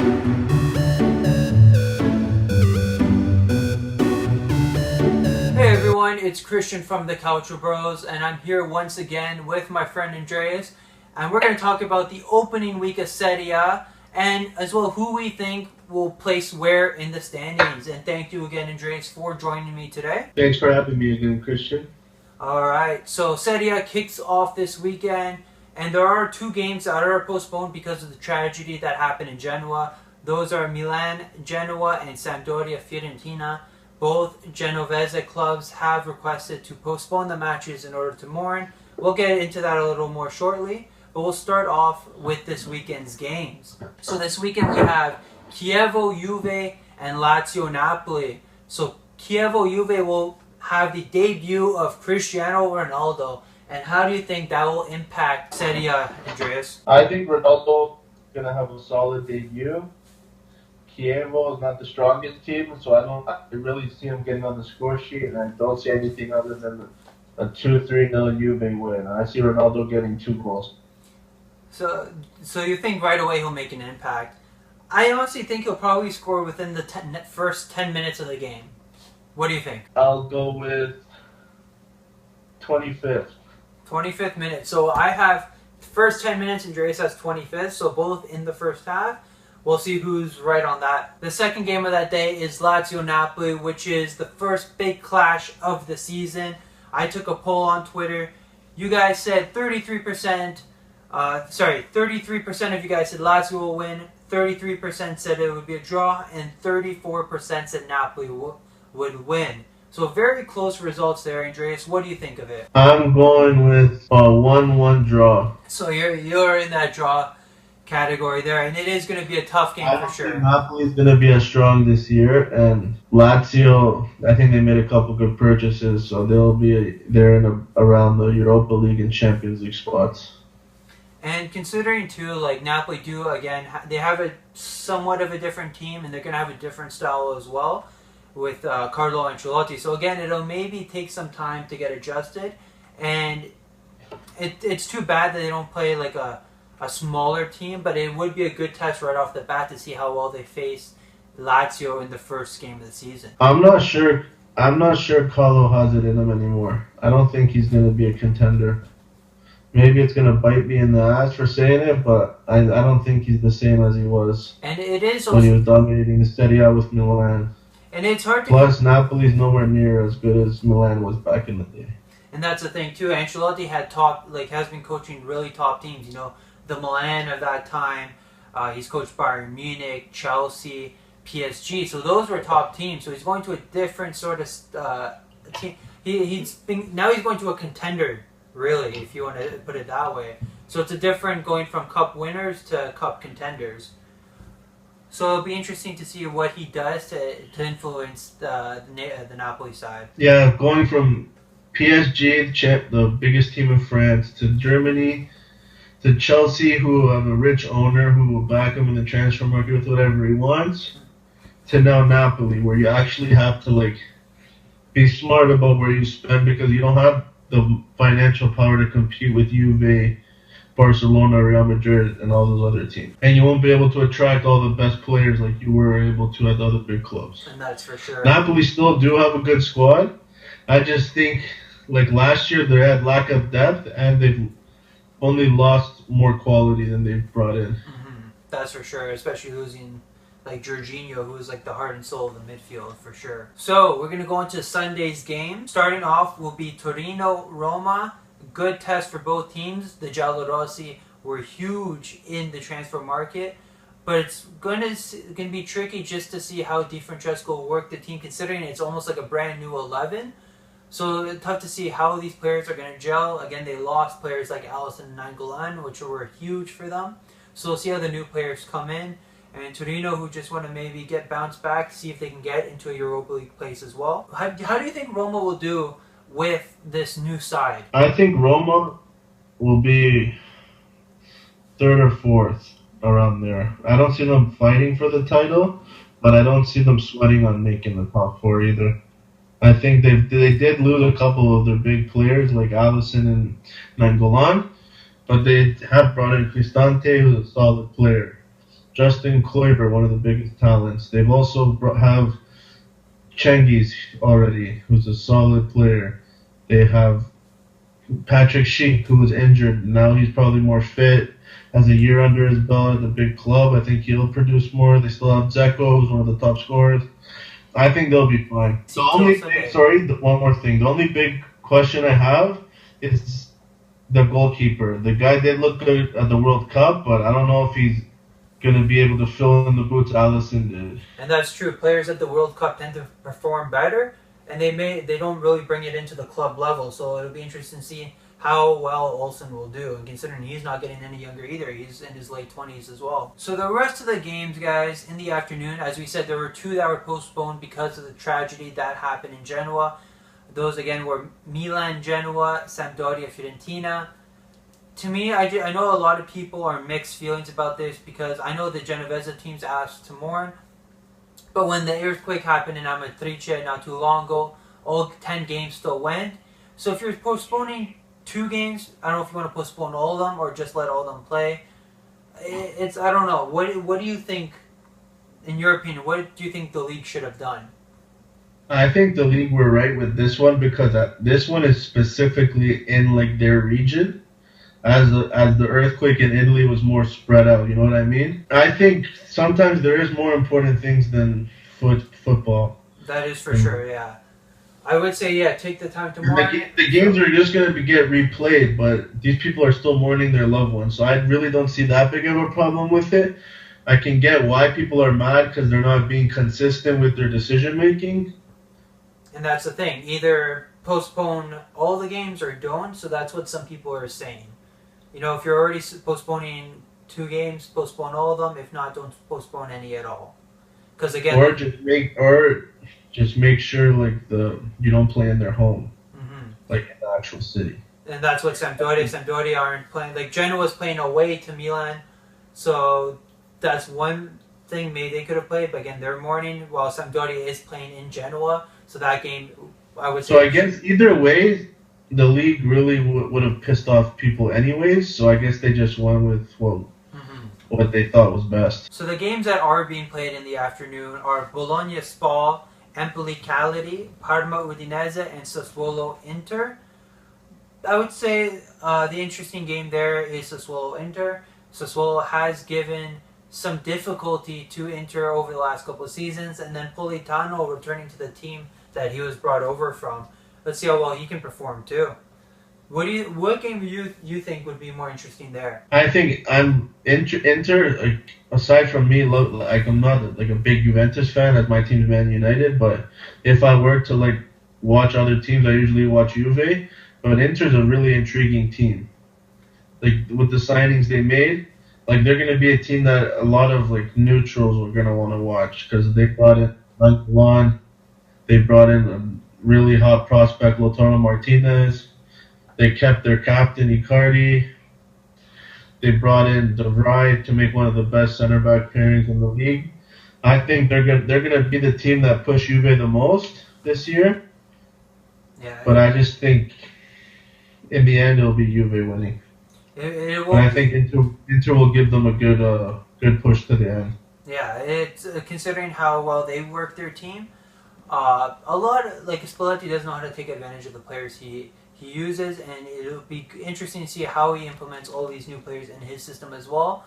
Hey everyone, it's Christian from the Calcio Bros, and I'm here once again with my friend Andreas, and we're going to talk about the opening week of Serie A, and as well who we think will place where in the standings. And thank you again, Andreas, for joining me today. Thanks for having me again, Christian. Alright, so Serie A kicks off this weekend, and there are two games that are postponed because of the tragedy that happened in Genoa. Those are Milan, Genoa, and Sampdoria, Fiorentina. Both Genovese clubs have requested to postpone the matches in order to mourn. We'll get into that a little more shortly, but we'll start off with this weekend's games. So this weekend we have Chievo, Juve, and Lazio, Napoli. So Chievo, Juve will have the debut of Cristiano Ronaldo. And how do you think that will impact Serie A, Andreas? I think Ronaldo is going to have a solid debut. Chievo is not the strongest team, so I really see him getting on the score sheet, and I don't see anything other than a 2-3-0 Juve win. I see Ronaldo getting 2 goals. So you think right away he'll make an impact. I honestly think he'll probably score within the first 10 minutes of the game. What do you think? I'll go with 25th. 25th minute. So I have first 10 minutes, Andreas has 25th, so both in the first half. We'll see who's right on that. The second game of that day is Lazio-Napoli, which is the first big clash of the season. I took a poll on Twitter. You guys said 33%, 33% of you guys said Lazio will win, 33% said it would be a draw, and 34% said Napoli would win. So very close results there, Andreas. What do you think of it? I'm going with a 1-1 draw. So you're in that draw category there, and it is going to be a tough game for sure. Napoli is going to be as strong this year, and Lazio, I think they made a couple good purchases, so they're around the Europa League and Champions League spots. And considering too, like Napoli do again, they have a somewhat of a different team, and they're going to have a different style as well with Carlo Ancelotti. So again, it'll maybe take some time to get adjusted, and it's too bad that they don't play like a smaller team, but it would be a good test right off the bat to see how well they face Lazio in the first game of the season. I'm not sure Carlo has it in him anymore. I don't think he's going to be a contender. Maybe it's going to bite me in the ass for saying it, but I don't think he's the same as he was and it is when he was dominating the Serie A with Milan. And it's hard to... Plus, Napoli's nowhere near as good as Milan was back in the day. And that's the thing, too. Ancelotti has been coaching really top teams, the Milan of that time. He's coached Bayern Munich, Chelsea, PSG. So those were top teams. So he's going to a different sort of team. Now he's going to a contender, really, if you want to put it that way. So it's a different going from cup winners to cup contenders. So it'll be interesting to see what he does to influence the Napoli side. Yeah, going from PSG, the biggest team in France, to Germany, to Chelsea, who have a rich owner who will back him in the transfer market with whatever he wants, to now Napoli, where you actually have to be smart about where you spend because you don't have the financial power to compete with Juve, Barcelona, Real Madrid, and all those other teams. And you won't be able to attract all the best players like you were able to at the other big clubs. And that's for sure. Napoli still do have a good squad. I just think, last year, they had lack of depth, and they've only lost more quality than they've brought in. Mm-hmm. That's for sure, especially losing Jorginho, who is the heart and soul of the midfield for sure. So we're going to go into Sunday's game. Starting off will be Torino-Roma. Good test for both teams. The Giallorossi were huge in the transfer market, but it's going to be tricky just to see how Di Francesco will work the team, considering it's almost like a brand new 11. So it's tough to see how these players are going to gel. Again, they lost players like Alisson and Nainggolan, which were huge for them. So we'll see how the new players come in. And Torino, who just want to maybe get bounced back, see if they can get into a Europa League place as well. How do you think Roma will do with this new side? I think Roma will be 3rd or 4th, around there. I don't see them fighting for the title, but I don't see them sweating on making the top 4 either. I think they did lose a couple of their big players like Alisson and Nainggolan, but they have brought in Cristante, who's a solid player. Justin Kluivert, one of the biggest talents. They've also have Cengiz already, who's a solid player. They have Patrick Schick, who was injured. Now he's probably more fit. Has a year under his belt at a big club. I think he'll produce more. They still have Dzeko, who's one of the top scorers. I think they'll be fine. One more thing. The only big question I have is the goalkeeper. The guy did look good at the World Cup, but I don't know if he's going to be able to fill in the boots Alisson did. And that's true. Players at the World Cup tend to perform better, and they don't really bring it into the club level. So it'll be interesting to see how well Olsen will do. And considering he's not getting any younger either, he's in his late 20s as well. So the rest of the games, guys, in the afternoon, as we said, there were 2 that were postponed because of the tragedy that happened in Genoa. Those, again, were Milan-Genoa, Sampdoria-Fiorentina. To me, I know a lot of people are mixed feelings about this because I know the Genovese teams asked to mourn. But when the earthquake happened in Amatrice not too long ago, all 10 games still went. So if you're postponing 2 games, I don't know if you want to postpone all of them or just let all of them play. I don't know. What do you think, in your opinion, what do you think the league should have done? I think the league were right with this one because this one is specifically in like their region. As the earthquake in Italy was more spread out, you know what I mean? I think sometimes there is more important things than football. That is for sure, yeah. I would say, yeah, take the time to mourn. The games are just going to get replayed, but these people are still mourning their loved ones. So I really don't see that big of a problem with it. I can get why people are mad because they're not being consistent with their decision making. And that's the thing. Either postpone all the games or don't. So that's what some people are saying. You know, if you're already postponing 2 games, postpone all of them. If not, don't postpone any at all. Because again, just make sure like you don't play in their home, like in the actual city. And that's what Sampdoria aren't playing. Like Genoa's playing away to Milan, so that's one thing maybe they could have played. But again, they're mourning while Sampdoria is playing in Genoa. So that game, I would say. So I guess either way, the league really would have pissed off people anyways. So I guess they just went with what they thought was best. So the games that are being played in the afternoon are Bologna Spal, Empoli Cagliari, Parma Udinese, and Sassuolo Inter. I would say the interesting game there is Sassuolo Inter. Sassuolo has given some difficulty to Inter over the last couple of seasons, and then Politano returning to the team that he was brought over from. Let's see how well he can perform too. What game do you think would be more interesting there? I think Inter. Like, aside from me, like I'm not like a big Juventus fan, as my team's Man United. But if I were to like watch other teams, I usually watch Juve. But Inter's a really intriguing team. Like with the signings they made, like they're gonna be a team that a lot of like neutrals are gonna want to watch because they brought in Milan, they brought in a really hot prospect Lautaro Martinez. They kept their captain Icardi. They brought in De Vrij to make one of the best center back pairings in the league. I think they're gonna be the team that push Juve the most this year. Yeah. But I just think in the end it'll be Juve winning. It and I think Inter will give them a good push to the end. Yeah, it's considering how well they work their team. A lot like Spalletti doesn't know how to take advantage of the players he uses, and it'll be interesting to see how he implements all these new players in his system as well.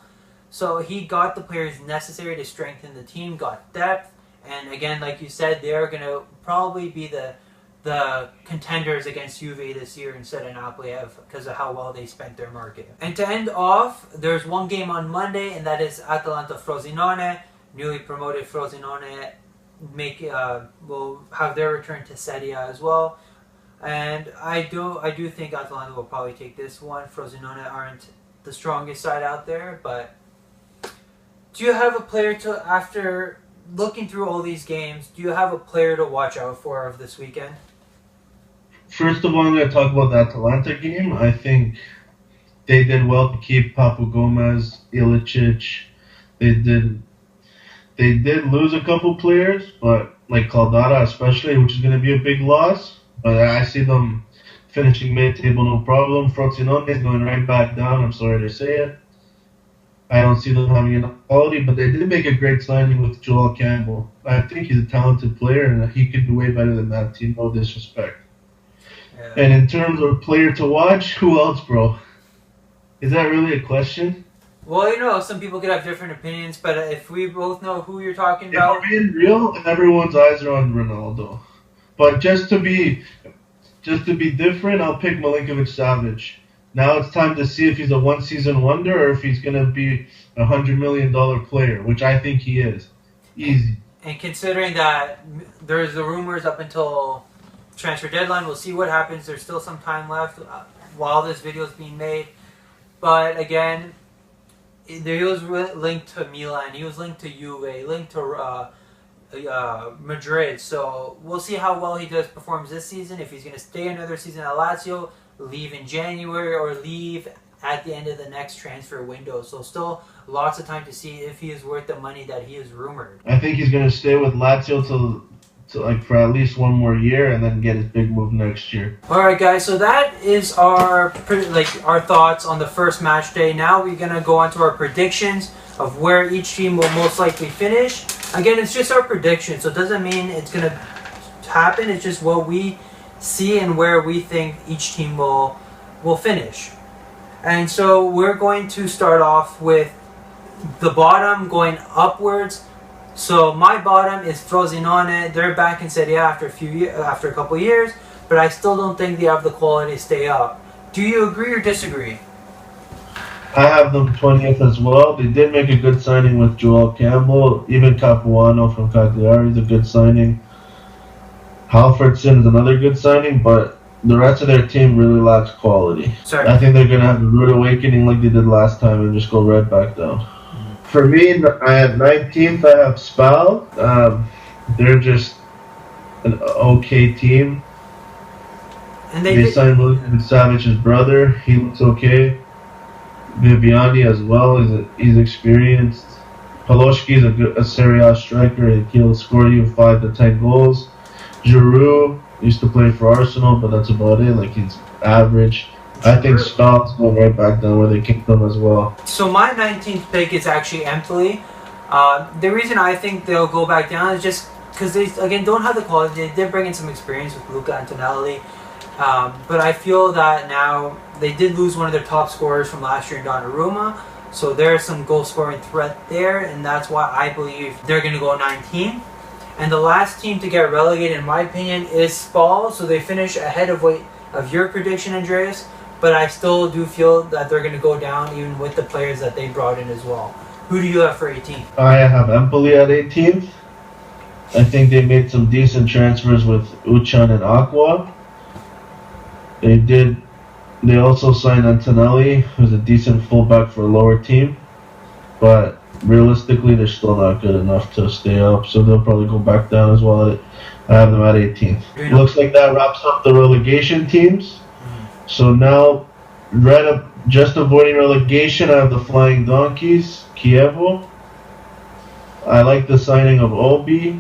So he got the players necessary to strengthen the team, got depth, and again, like you said, they're going to probably be the contenders against Juve this year instead of Napoli because of how well they spent their market. And to end off, there's one game on Monday, and that is Atalanta-Frosinone. Newly promoted Frosinone will have their return to Serie A as well. And I do think Atalanta will probably take this one. Frosinone aren't the strongest side out there, but do you have a player after looking through all these games, do you have a player to watch out for of this weekend? First of all, I'm going to talk about the Atalanta game. I think they did well to keep Papu Gomez, Ilicic. They did lose a couple players, but like Caldara especially, which is going to be a big loss. But I see them finishing mid-table, no problem. Frosinone is going right back down. I'm sorry to say it. I don't see them having enough quality, but they did make a great signing with Joel Campbell. I think he's a talented player, and he could do way better than that team. No disrespect. Yeah. And in terms of player to watch, who else, bro? Is that really a question? Well, some people could have different opinions, but if we both know who you're talking If about, we're being real, everyone's eyes are on Ronaldo. But just to be different, I'll pick Milinkovic-Savic. Now it's time to see if he's a one-season wonder or if he's going to be $100 million player, which I think he is. Easy. and considering that there's the rumors up until transfer deadline, we'll see what happens. There's still some time left while this video is being made. But again, he was linked to Milan, he was linked to Juve, linked to Madrid. So we'll see how well he performs this season. If he's going to stay another season at Lazio, leave in January, or leave at the end of the next transfer window. So still lots of time to see if he is worth the money that he is rumored. I think he's going to stay with Lazio for at least one more year and then get his big move next year. All right, guys. So that is our thoughts on the first match day. Now we're gonna go on to our predictions of where each team will most likely finish. Again, it's just our prediction, so it doesn't mean it's gonna happen. It's just what we see and where we think each team will finish. And so we're going to start off with the bottom going upwards. So my bottom is Frosinone. They're back in Serie A after a couple of years, but I still don't think they have the quality to stay up. Do you agree or disagree? I have them 20th as well. They did make a good signing with Joel Campbell. Even Capuano from Cagliari is a good signing. Halfordson is another good signing, but the rest of their team really lacks quality. Sorry. I think they're going to have a rude awakening like they did last time and just go right back down. For me, I have 19th. I have Spal. They're just an okay team. And they signed Milinkovic-Savic's brother. He looks okay. Viviani as well. He's experienced. Paloshki is a Serie A striker. He'll score you 5 to 10 goals. Giroud used to play for Arsenal, but that's about it. He's average. I think Spal's going right back down where they kicked them as well. So my 19th pick is actually Empoli. The reason I think they'll go back down is just because they, again, don't have the quality. They did bring in some experience with Luca Antonelli. But I feel that now they did lose one of their top scorers from last year in Donnarumma. So there's some goal-scoring threat there, and that's why I believe they're going to go 19. And the last team to get relegated, in my opinion, is Spal. So they finish ahead of your prediction, Andreas. But I still do feel that they're going to go down even with the players that they brought in as well. Who do you have for 18th? I have Empoli at 18th. I think they made some decent transfers with Uchan and Aqua. They also signed Antonelli, who's a decent fullback for a lower team. But realistically, they're still not good enough to stay up. So they'll probably go back down as well. I have them at 18th. Looks like that wraps up the relegation teams. So now, right up, just avoiding relegation, I have the Flying Donkeys, Chievo. I like the signing of Obi.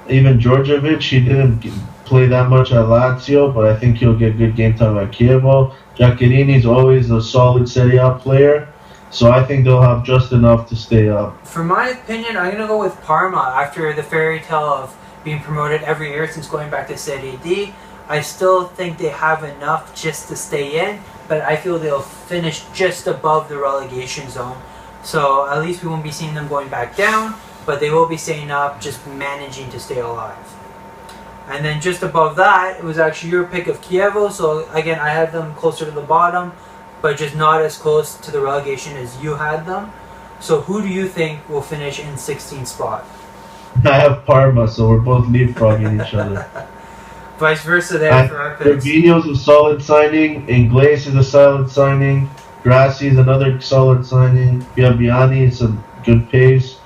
Even Djordjevic, he didn't play that much at Lazio, but I think he'll get good game time at Chievo. Giaccherini's always a solid Serie A player, so I think they'll have just enough to stay up. For my opinion, I'm going to go with Parma after the fairy tale of being promoted every year since going back to Serie D. I still think they have enough just to stay in, but I feel they'll finish just above the relegation zone. So at least we won't be seeing them going back down, but they will be staying up, just managing to stay alive. And then just above that, it was actually your pick of Chievo. So again, I had them closer to the bottom, but just not as close to the relegation as you had them. So who do you think will finish in 16th spot? I have Parma, so we're both leapfrogging each other. Vice versa there for our picks. Fabinho's a solid signing. Inglés is a solid signing. Grassi is another solid signing. Biabiani is a good pace.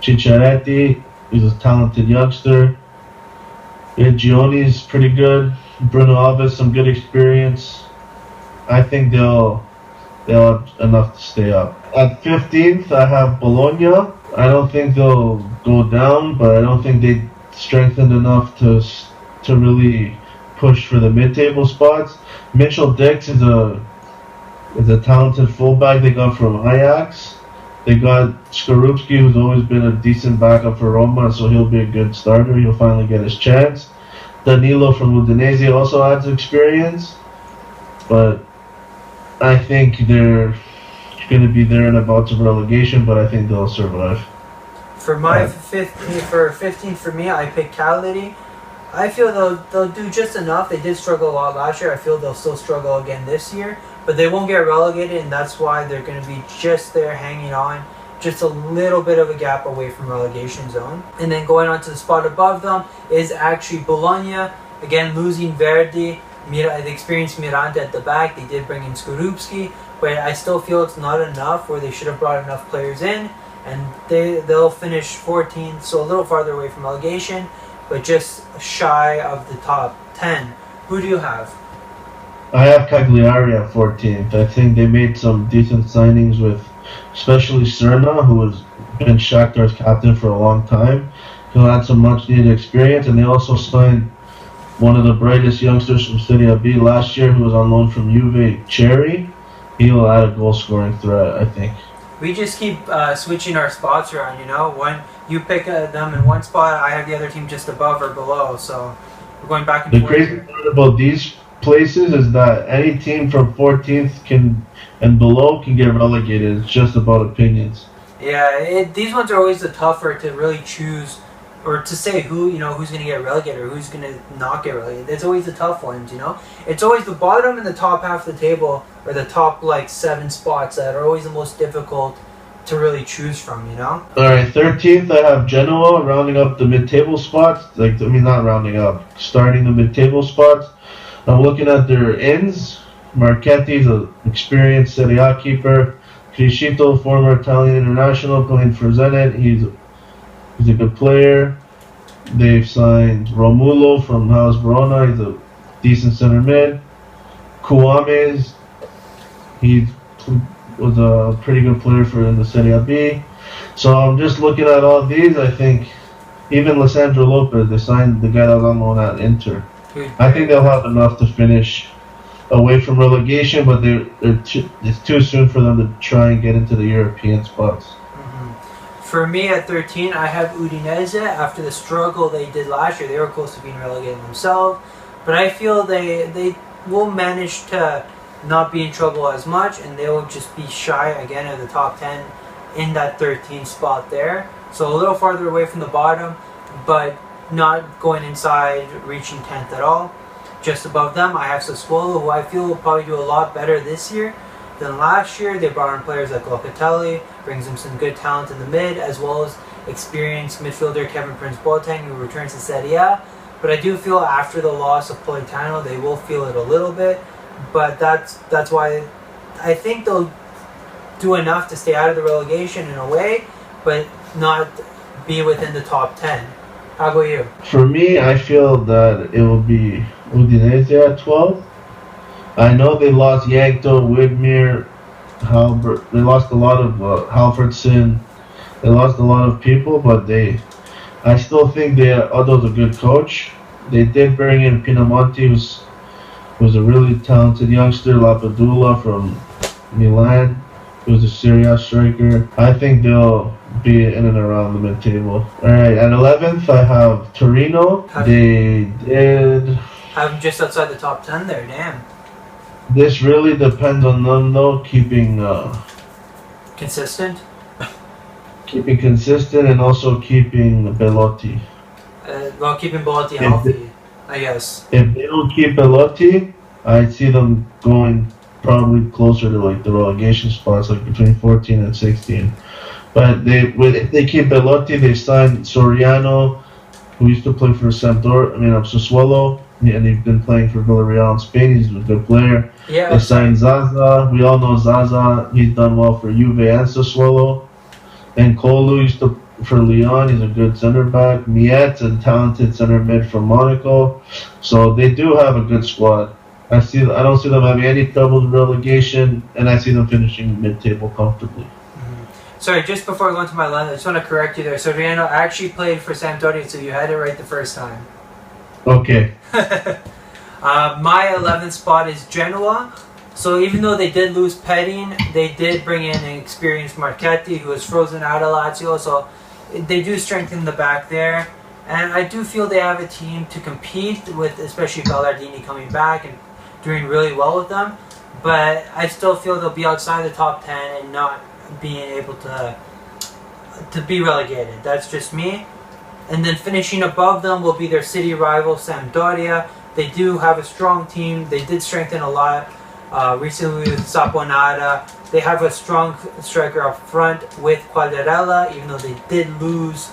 Cicciaretti is a talented youngster. Gioni is pretty good. Bruno Alves, some good experience. I think they'll have enough to stay up. At 15th, I have Bologna. I don't think they'll go down, but I don't think they strengthened enough to really push for the mid-table spots. Mitchell Dix is a It's a talented fullback they got from Ajax. They got Skorupski, who's always been a decent backup for Roma, so he'll be a good starter. He'll finally get his chance. Danilo from Udinese also adds experience, but I think they're going to be there and about to relegation, but I think they'll survive. For my 15th for me, I picked Cagliari. I feel they'll do just enough. They did struggle a lot last year. I feel they'll still struggle again this year, but they won't get relegated, and that's why they're going to be just there hanging on, just a little bit of a gap away from relegation zone. And then going on to the spot above them is actually Bologna. Again, losing Verdi, the experienced Miranda at the back. They did bring in Skorupski, but I still feel it's not enough where they should have brought enough players in, and they'll finish 14th, so a little farther away from relegation, but just shy of the top 10. Who do you have? I have Cagliari at 14th. I think they made some decent signings with, especially Serna, who has been Shakhtar's captain for a long time. He'll add some much-needed experience, and they also signed one of the brightest youngsters from Serie B last year, who was on loan from Juve, Cherry. He'll add a goal-scoring threat, I think. We just keep switching our spots around, you know? When you pick them in one spot, I have the other team just above or below, so we're going back and forth. The crazy part about these places is that any team from 14th and below can get relegated. It's just about opinions. Yeah, these ones are always the tougher to really choose or to say who's going to get relegated or who's going to not get relegated. It's always the tough ones, you know? It's always the bottom and the top half of the table or the top, 7 spots that are always the most difficult to really choose from, you know? Alright, 13th I have Genoa rounding up the mid-table spots. Not rounding up, starting the mid-table spots. I'm looking at their ins. Marchetti's an experienced Serie A keeper. Criscito, former Italian international, playing for Zenit. He's a good player. They've signed Romulo from Hellas Verona. He's a decent center mid. Kouames, he was a pretty good player in the Serie B. So I'm just looking at all these. I think even Lisandro Lopez, they signed the guy that was on loan at Inter. I think they'll have enough to finish away from relegation, but it's too soon for them to try and get into the European spots. For me at 13, I have Udinese. After the struggle they did last year, they were close to being relegated themselves. But I feel they will manage to not be in trouble as much, and they will just be shy again of the top 10 in that 13th spot there. So a little farther away from the bottom, but not going inside, reaching 10th at all. Just above them, I have Sassuolo, who I feel will probably do a lot better this year than last year. They brought in players like Locatelli, brings them some good talent in the mid, as well as experienced midfielder Kevin Prince Boateng, who returns to Serie A. But I do feel after the loss of Politano, they will feel it a little bit. But that's why I think they'll do enough to stay out of the relegation in a way, but not be within the top 10. How about you? For me, I feel that it will be Udinese at 12. I know they lost Yankto, Widmere, Halbert. They lost a lot of Halfredson. They lost a lot of people, but I still think Odo's a good coach. They did bring in Pinamonti, who's a really talented youngster, Lapadula from Milan, who's a Serie A striker. I think they'll be in and around the mid-table. Alright, at 11th I have Torino. They did have them just outside the top 10 there, damn. This really depends on them though, keeping consistent and also keeping Belotti. Keeping Belotti healthy, I guess. If they don't keep Belotti, I see them going probably closer to the relegation spots, between 14 and 16. But if they keep Belotti, they signed Soriano, who used to play for Sassuolo, and he's been playing for Villarreal in Spain. He's a good player. Yeah. They signed Zaza. We all know Zaza. He's done well for Juve and Sassuolo. And Kolu used to for Lyon. He's a good center back. Miet's a talented center mid from Monaco. So they do have a good squad. I don't see them having any trouble with relegation, and I see them finishing mid-table comfortably. Sorry, just before I go into my line, I just want to correct you there. Soriano actually played for Sampdoria, so you had it right the first time. Okay. My 11th spot is Genoa. So even though they did lose Petting, they did bring in an experienced Marchetti who was frozen out of Lazio. So they do strengthen the back there. And I do feel they have a team to compete with, especially Ballardini coming back and doing really well with them. But I still feel they'll be outside the top 10 and not being able to be relegated. That's just me. And then finishing above them will be their city rival, Sampdoria. They do have a strong team. They did strengthen a lot recently with Saponara. They have a strong striker up front with Quagliarella, even though they did lose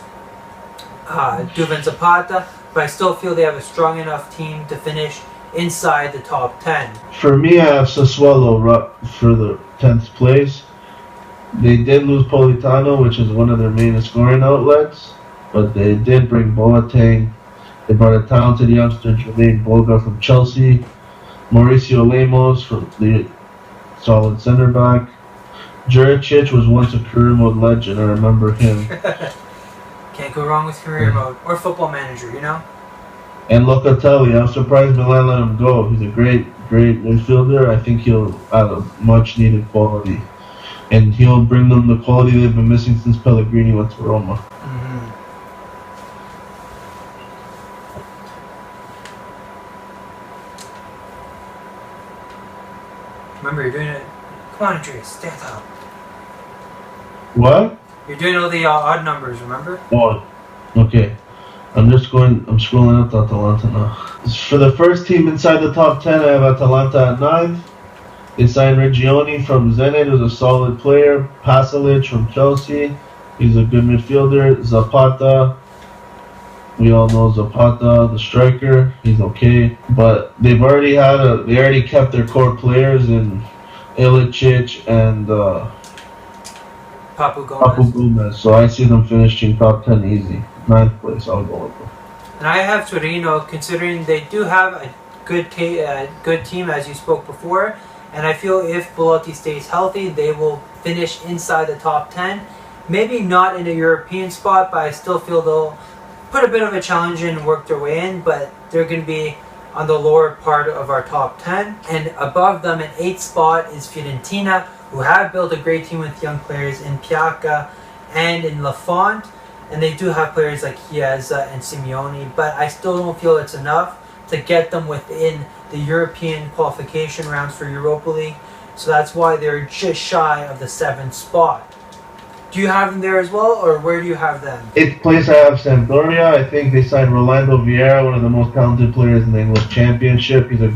Duvan Zapata. But I still feel they have a strong enough team to finish inside the top 10. For me, I have Sassuolo for the 10th place. They did lose Politano, which is one of their main scoring outlets, but they did bring Boateng. They brought a talented youngster, Jermaine Boga from Chelsea, Mauricio Lemos from the solid center back. Juricic was once a career mode legend. I remember him. Can't go wrong with career mode or football manager, you know? And Locatelli, I'm surprised Milan let him go. He's a great midfielder. I think he'll add a much needed quality. And he'll bring them the quality they've been missing since Pellegrini went to Roma. Mm-hmm. Remember, you're doing it. Come on, Andreas, stand up. What? You're doing all the odd numbers, remember? Oh, okay. I'm scrolling up to Atalanta now. For the first team inside the top 10, I have Atalanta at 9th. They signed Regioni from Zenit, who's a solid player. Pasalic from Chelsea, he's a good midfielder. Zapata, we all know Zapata, the striker, he's okay. But they already kept their core players in Ilicic and Papu Gomez. So I see them finishing top 10 easy. 9th place, I'll go with them. And I have Torino, considering they do have a good team, as you spoke before. And I feel if Belotti stays healthy, they will finish inside the top 10. Maybe not in a European spot, but I still feel they'll put a bit of a challenge in and work their way in. But they're going to be on the lower part of our top 10. And above them, in 8th spot, is Fiorentina, who have built a great team with young players in Piacca and in Lafont. And they do have players like Chiesa and Simeone, but I still don't feel it's enough to get them within the European qualification rounds for Europa League. So that's why they're just shy of the 7th spot. Do you have them there as well, or where do you have them? 8th place, I have Sampdoria. I think they signed Rolando Vieira, one of the most talented players in the English Championship. He's a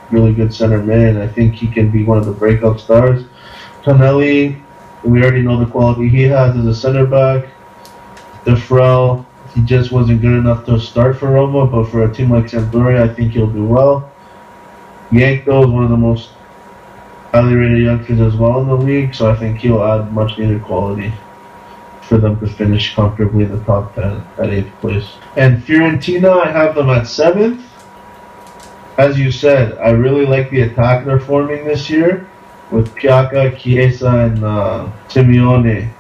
really good center mid, and I think he can be one of the breakout stars. Tonelli, we already know the quality he has as a center back. Defrel, he just wasn't good enough to start for Roma, but for a team like Sampdoria, I think he'll do well. Yanko is one of the most highly rated youngsters as well in the league, so I think he'll add much needed quality for them to finish comfortably in the top 10 at 8th place. And Fiorentina, I have them at 7th. As you said, I really like the attack they're forming this year with Piacca, Chiesa, and Simeone.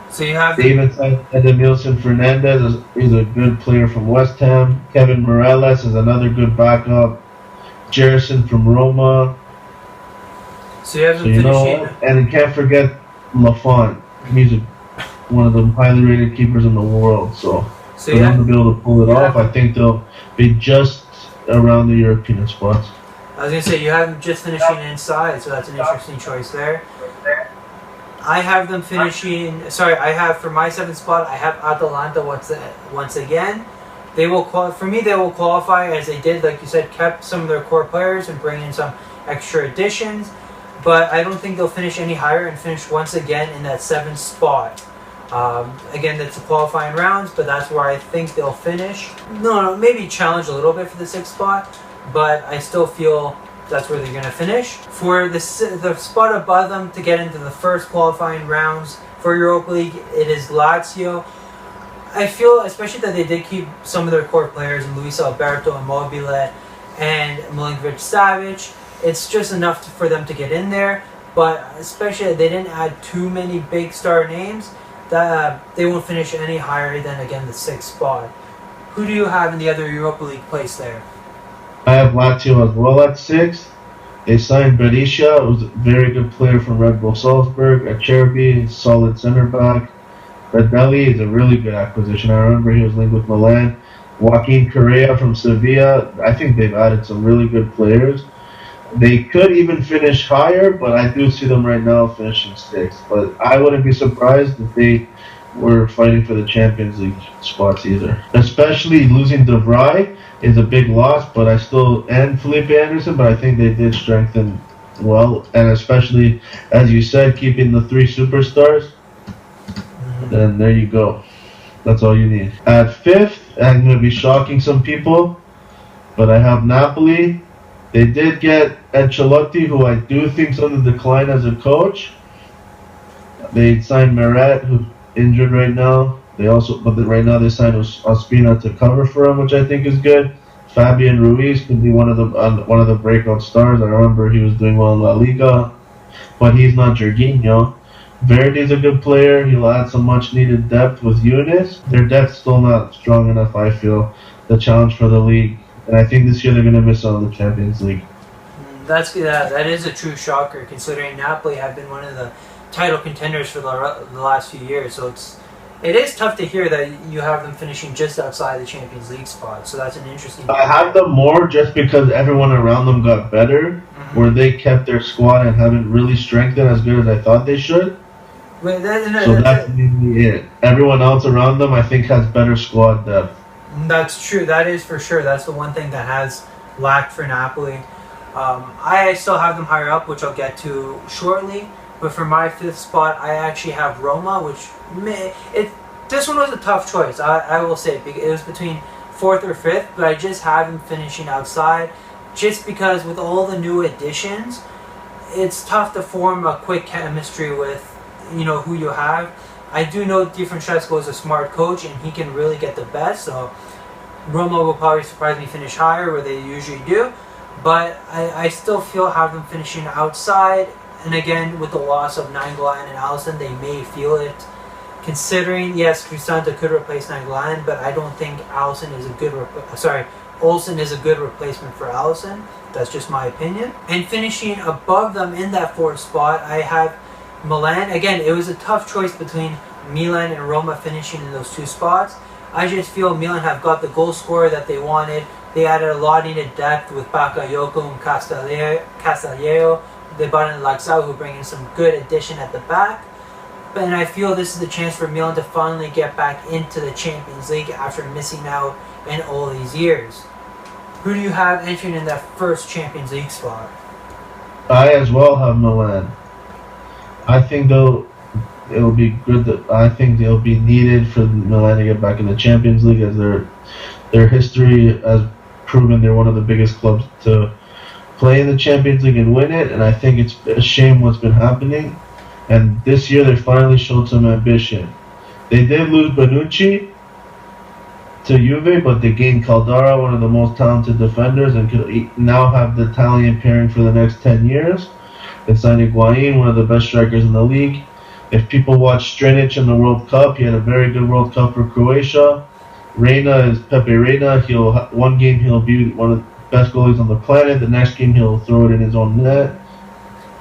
So you have David Edemilson Fernandez is a good player from West Ham. Kevin Morales is another good backup. Jerison from Roma. So you have them finishing. And you can't forget Lafont. He's one of the highly rated keepers in the world. So for them to be able to pull it off, I think they'll be just around the European spots. I was going to say, you have them just finishing inside, so that's an interesting choice there. I have them finishing. I have for my 7th spot. I have Atalanta once again. They will they will qualify as they did, like you said, kept some of their core players and bring in some extra additions. But I don't think they'll finish any higher and finish once again in that 7th spot. Again, that's the qualifying rounds, but that's where I think they'll finish. No, maybe challenge a little bit for the 6th spot, but I still feel that's where they're going to finish. For the spot above them to get into the first qualifying rounds for Europa League, it is Lazio. I feel, especially that they did keep some of their core players in Luis Alberto, Immobile, and Milinkovic-Savic. It's just enough for them to get in there, but especially they didn't add too many big star names, that they won't finish any higher than, again, the 6th spot. Who do you have in the other Europa League place there? I have Lazio as well at 6th. They signed Berisha, who's a very good player from Red Bull Salzburg. Acerbi, solid center back. Redbelly is a really good acquisition. I remember he was linked with Milan. Joaquin Correa from Sevilla. I think they've added some really good players. They could even finish higher, but I do see them right now finishing sixth. But I wouldn't be surprised if they were fighting for the Champions League spots either. Especially losing De Vrij is a big loss, but and Felipe Anderson, but I think they did strengthen well, and especially, as you said, keeping the three superstars. Then there you go. That's all you need. At fifth, I'm going to be shocking some people, but I have Napoli. They did get Ancelotti, who I do think is on the decline as a coach. They signed Meret, who's injured right now. Right now they signed Ospina to cover for him, which I think is good. Fabian Ruiz could be one of the breakout stars. I remember he was doing well in La Liga, but he's not Jorginho. Verdi's a good player. He'll add some much-needed depth with Eunice. Their depth's still not strong enough, I feel, the challenge for the league. And I think this year they're going to miss out on the Champions League. That is a true shocker, considering Napoli have been one of the title contenders for the last few years. So it is tough to hear that you have them finishing just outside the Champions League spot. So that's an interesting. I have them more just because everyone around them got better, where they kept their squad and haven't really strengthened as good as I thought they should. That's mainly it. Everyone else around them, I think, has better squad depth. That's true. That is for sure. That's the one thing that has lacked for Napoli. I still have them higher up, which I'll get to shortly. But for my fifth spot, I actually have Roma, which this one was a tough choice. I will say it was between fourth or fifth, but I just have them finishing outside, just because with all the new additions, it's tough to form a quick chemistry with who you have. I do know Di Francesco is a smart coach and he can really get the best, so Roma will probably surprise me finish higher where they usually do, but I still have them finishing outside. And again, with the loss of Nainggolan and Alisson, they may feel it, considering yes, Cristante could replace Nainggolan, but I don't think Olsen is a good replacement for Alisson. That's just my opinion. And finishing above them in that fourth spot, I have Milan. Again, it was a tough choice between Milan and Roma finishing in those two spots. I just feel Milan have got the goal scorer that they wanted. They added a lot needed depth with Bakayoko and Castillejo. They brought in Laxao, who bring in some good addition at the back. And I feel this is the chance for Milan to finally get back into the Champions League after missing out in all these years. Who do you have entering in that first Champions League spot? I as well have Milan. I think it'll be good. I think they'll be needed for Milan to get back in the Champions League, as their history has proven they're one of the biggest clubs to play in the Champions League and win it. And I think it's a shame what's been happening. And this year they finally showed some ambition. They did lose Bonucci to Juve, but they gained Caldara, one of the most talented defenders, and could now have the Italian pairing for the next 10 years. They signed Higuain, one of the best strikers in the league. If people watch Strinic in the World Cup, he had a very good World Cup for Croatia. Reina is Pepe Reina. One game he'll be one of the best goalies on the planet. The next game he'll throw it in his own net.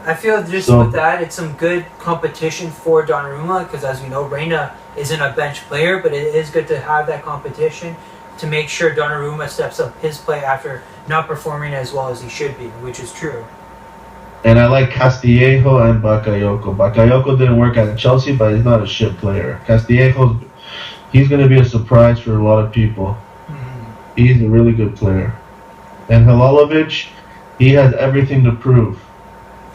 I feel with that, it's some good competition for Donnarumma, because as we know, Reina isn't a bench player, but it is good to have that competition to make sure Donnarumma steps up his play after not performing as well as he should be, which is true. And I like Castillejo and Bakayoko. Bakayoko didn't work at Chelsea, but he's not a shit player. Castillejo, he's going to be a surprise for a lot of people. Mm-hmm. He's a really good player. And Halilovic, he has everything to prove.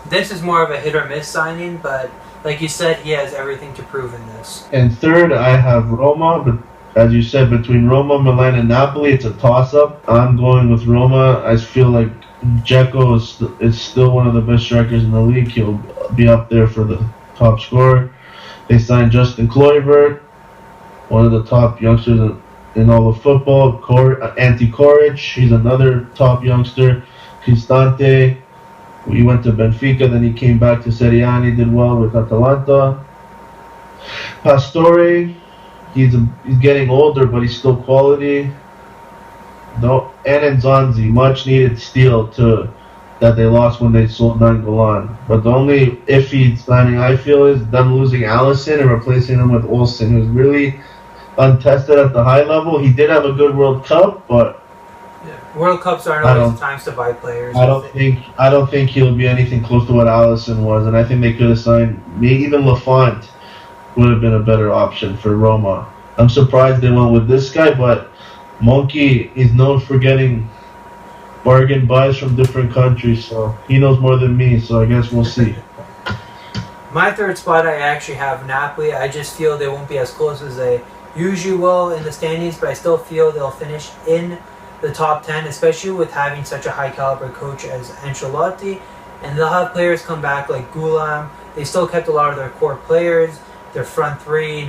This is more of a hit or miss signing, but like you said, he has everything to prove in this. And third, I have Roma, but as you said, between Roma, Milan, and Napoli, it's a toss-up. I'm going with Roma. I feel like Dzeko is still one of the best strikers in the league. He'll be up there for the top scorer. They signed Justin Kluivert, one of the top youngsters in all of football. Ante Coric, he's another top youngster. Cristante, he went to Benfica, then he came back to Serie A and he did well with Atalanta. Pastore, he's getting older, but he's still quality. And Nzonzi, much needed steal to that they lost when they sold Nangolan. But the only iffy signing I feel is them losing Allison and replacing him with Olsen, who's really untested at the high level. He did have a good World Cup, but World Cups aren't always the times to buy players. I don't think he'll be anything close to what Allison was, and I think they could have signed maybe even Lafont would have been a better option for Roma. I'm surprised they went with this guy, but Monkey is known for getting bargain buys from different countries, so he knows more than me, so I guess we'll see. My third spot, I actually have Napoli. I just feel they won't be as close as they usually will in the standings, but I still feel they'll finish in the top 10, especially with having such a high caliber coach as Ancelotti. And they'll have players come back like Gulam. They still kept a lot of their core players, their front three,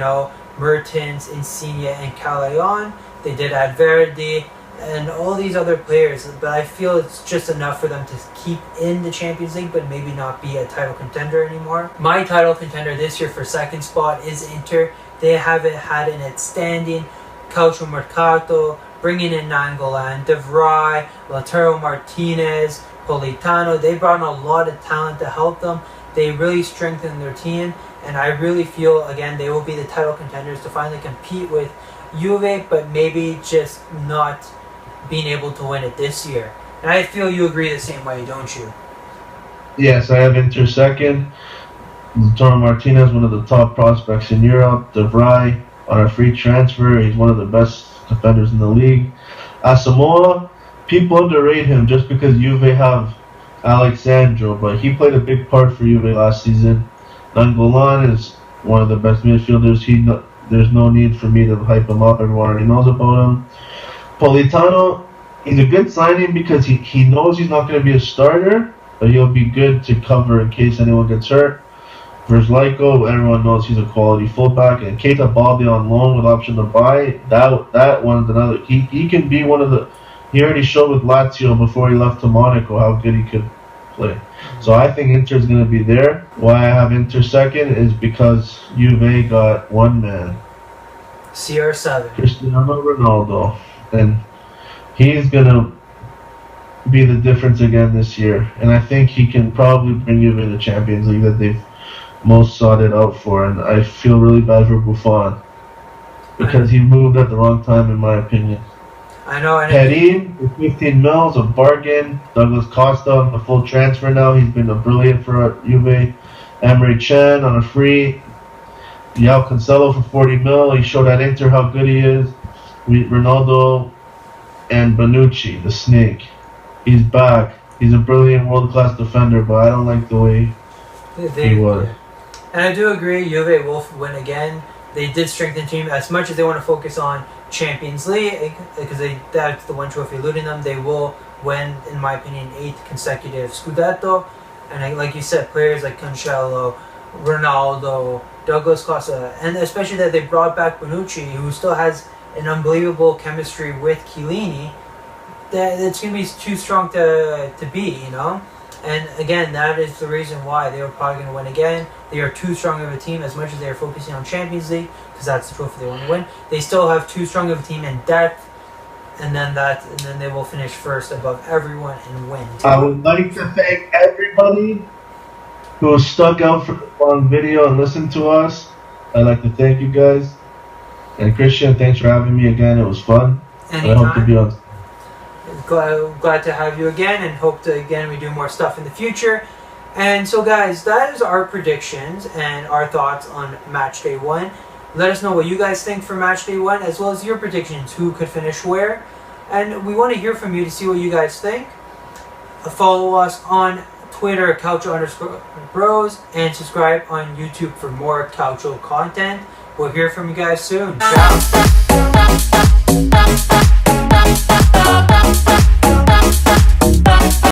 Mertens, Insigne, and Calayon. They did add Verdi and all these other players, but I feel it's just enough for them to keep in the Champions League, but maybe not be a title contender anymore. My title contender this year for second spot is Inter. They haven't had an outstanding Calcio Mercato, bringing in Nangolan, De Vrij, Lautaro Martinez, Politano. They brought in a lot of talent to help them. They really strengthened their team, and I really feel, again, they will be the title contenders to finally compete with Juve, but maybe just not being able to win it this year. And I feel you agree the same way, don't you? Yes, I have Inter second. Lautaro Martinez, one of the top prospects in Europe. De Vrij on a free transfer. He's one of the best defenders in the league. Asamoah, people underrate him just because Juve have Alexandro, but he played a big part for Juve last season. Nangolan is one of the best midfielders. There's no need for me to hype him up. Everyone already knows about him. Politano, he's a good signing because he knows he's not going to be a starter, but he'll be good to cover in case anyone gets hurt. Verzlyko, everyone knows he's a quality fullback, and Keita Balde on loan with option to buy. That one's another. He can be one of the. He already showed with Lazio before he left to Monaco how good he could play. So I think Inter's going to be there. Why I have Inter second is because Juve got one man, CR7, Cristiano Ronaldo, and he's going to be the difference again this year. And I think he can probably bring Juve to the Champions League that they've most sought it out for, and I feel really bad for Buffon because he moved at the wrong time, in my opinion. I know. Perin for 15 mils, a bargain. Douglas Costa on the full transfer now. He's been a brilliant for Juve. Emre Can on a free. Yao Cancelo for 40 mil. He showed at Inter how good he is. Ronaldo and Bonucci, the snake. He's back. He's a brilliant world-class defender, but I don't like the way he was. And I do agree, Juve will win again. They did strengthen the team as much as they want to focus on Champions League, because that's the one trophy eluding them. They will win, in my opinion, 8th consecutive Scudetto. And like you said, players like Cancelo, Ronaldo, Douglas Costa, and especially that they brought back Bonucci, who still has an unbelievable chemistry with Chiellini. That it's going to be too strong to beat, And again, that is the reason why they were probably going to win again. They are too strong of a team, as much as they are focusing on Champions League, because that's the trophy they want to win. They still have too strong of a team in depth, and then they will finish first above everyone and win. I would like to thank everybody who stuck out for the long video and listened to us. I'd like to thank you guys. And Christian, thanks for having me again. It was fun. Anytime. I hope to be on. Glad to have you again, and hope to again we do more stuff in the future. And so guys, that is our predictions and our thoughts on Matchday 1. Let us know what you guys think for Matchday 1, as well as your predictions, who could finish where. And we want to hear from you to see what you guys think. Follow us on Twitter, Calcio_Bros, and subscribe on YouTube for more Calcio content. We'll hear from you guys soon. Ciao.